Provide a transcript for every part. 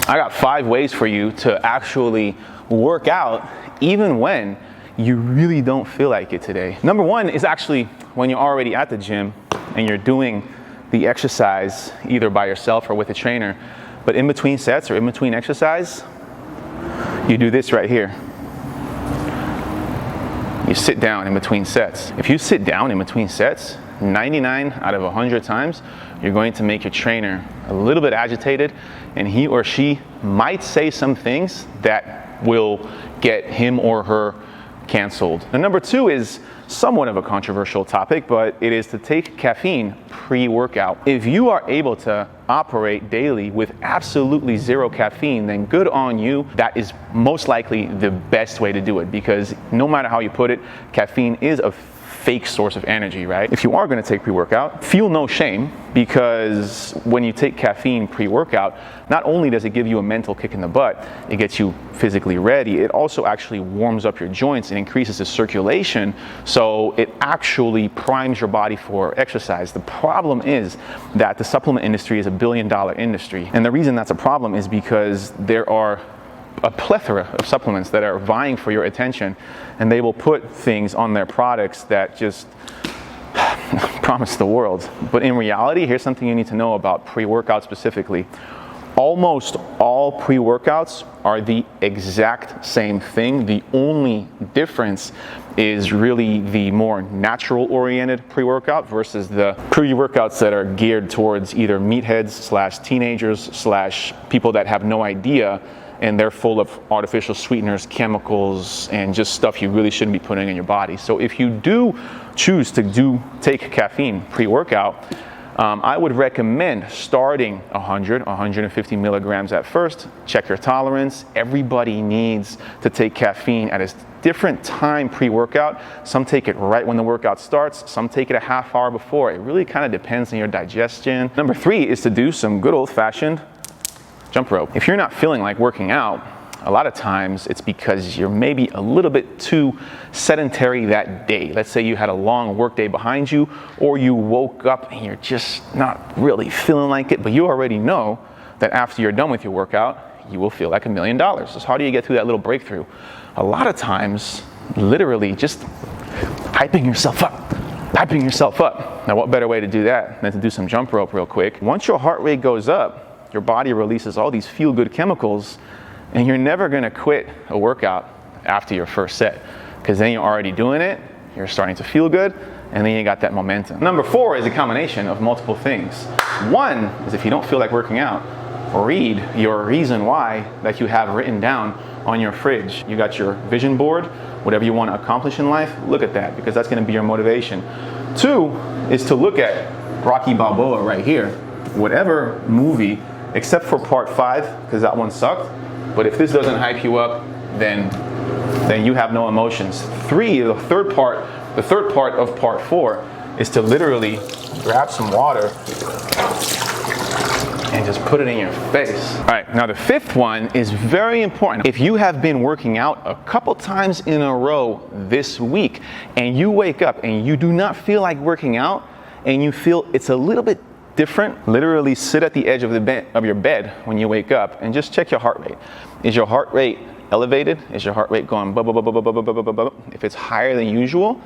I got 5 ways for you to actually work out even when you really don't feel like it today. Number 1 is actually when you're already at the gym and you're doing the exercise either by yourself or with a trainer, but in between sets or in between exercise, you do this right here. You sit down in between sets. If you sit down in between sets, 99 out of 100 times, you're going to make your trainer a little bit agitated, and he or she might say some things that will get him or her canceled. And number 2 is somewhat of a controversial topic, but it is to take caffeine pre-workout. If you are able to operate daily with absolutely 0 caffeine, then good on you. That is most likely the best way to do it, because no matter how you put it, caffeine is a fake source of energy, right? If you are going to take pre-workout, feel no shame, because when you take caffeine pre-workout, not only does it give you a mental kick in the butt, it gets you physically ready, it also actually warms up your joints and increases the circulation, so it actually primes your body for exercise. The problem is that the supplement industry is a billion-dollar industry, and the reason that's a problem is because there are a plethora of supplements that are vying for your attention, and they will put things on their products that just promise the world. But in reality, here's something you need to know about pre-workout specifically. Almost all pre-workouts are the exact same thing. The only difference is really the more natural-oriented pre-workout versus the pre-workouts that are geared towards either meatheads / teenagers / people that have no idea, and they're full of artificial sweeteners, chemicals, and just stuff you really shouldn't be putting in your body. So if you do choose to take caffeine pre-workout, I would recommend starting 100, 150 milligrams at first. Check your tolerance. Everybody needs to take caffeine at a different time pre-workout. Some take it right when the workout starts. Some take it a half hour before. It really kind of depends on your digestion. Number 3 is to do some good old-fashioned jump rope. If you're not feeling like working out, a lot of times it's because you're maybe a little bit too sedentary that day. Let's say you had a long work day behind you, or you woke up and you're just not really feeling like it, but you already know that after you're done with your workout, you will feel like $1 million. So how do you get through that little breakthrough? A lot of times, literally just hyping yourself up. Hyping yourself up. Now, what better way to do that than to do some jump rope real quick? Once your heart rate goes up, your body releases all these feel-good chemicals, and you're never going to quit a workout after your first set, because then you're already doing it, you're starting to feel good, and then you got that momentum. Number 4 is a combination of multiple things. 1 is, if you don't feel like working out, read your reason why that you have written down on your fridge. You got your vision board, whatever you want to accomplish in life, look at that, because that's going to be your motivation. 2 is to look at Rocky Balboa right here. Whatever movie, except for part 5, because that one sucked, but if this doesn't hype you up, then you have no emotions. 3, the third part of part 4 is to literally grab some water and just put it in your face. All right, now the 5th one is very important. If you have been working out a couple times in a row this week, and you wake up and you do not feel like working out, and you feel it's a little bit different, literally sit at the edge of your bed when you wake up and just check your heart rate. Is your heart rate elevated? Is your heart rate going blah, blah, blah, blah, blah, blah, blah, blah, blah? If it's higher than usual,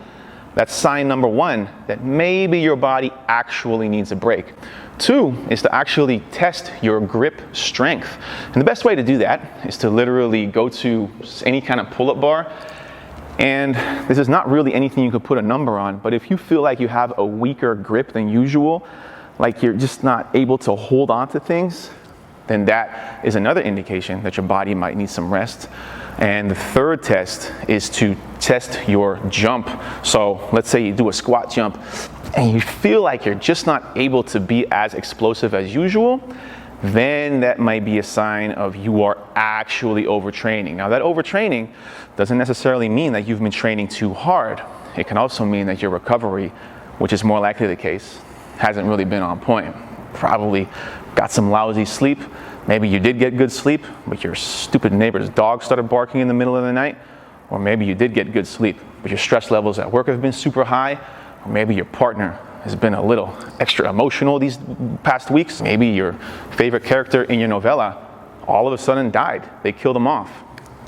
that's sign number 1 that maybe your body actually needs a break. 2 is to actually test your grip strength. And the best way to do that is to literally go to any kind of pull-up bar. And this is not really anything you could put a number on, but if you feel like you have a weaker grip than usual, like you're just not able to hold on to things, then that is another indication that your body might need some rest. And the 3rd test is to test your jump. So let's say you do a squat jump and you feel like you're just not able to be as explosive as usual, then that might be a sign of you are actually overtraining. Now, that overtraining doesn't necessarily mean that you've been training too hard. It can also mean that your recovery, which is more likely the case, hasn't really been on point. Probably got some lousy sleep. Maybe you did get good sleep, but your stupid neighbor's dog started barking in the middle of the night. Or maybe you did get good sleep, but your stress levels at work have been super high. Or maybe your partner has been a little extra emotional these past weeks. Maybe your favorite character in your novella all of a sudden died. They killed them off.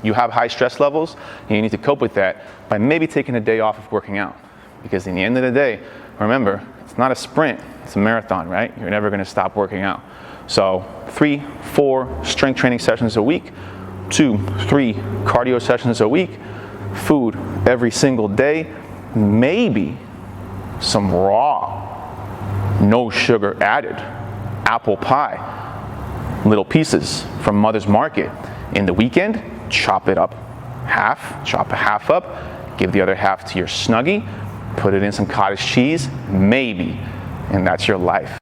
You have high stress levels, and you need to cope with that by maybe taking a day off of working out. Because in the end of the day, remember, it's not a sprint, it's a marathon, right? You're never gonna stop working out. So 3, 4 strength training sessions a week, 2, 3 cardio sessions a week, food every single day, maybe some raw, no sugar added, apple pie, little pieces from Mother's Market. In the weekend, chop it up half, chop a half up, give the other half to your Snuggie, put it in some cottage cheese, maybe, and that's your life.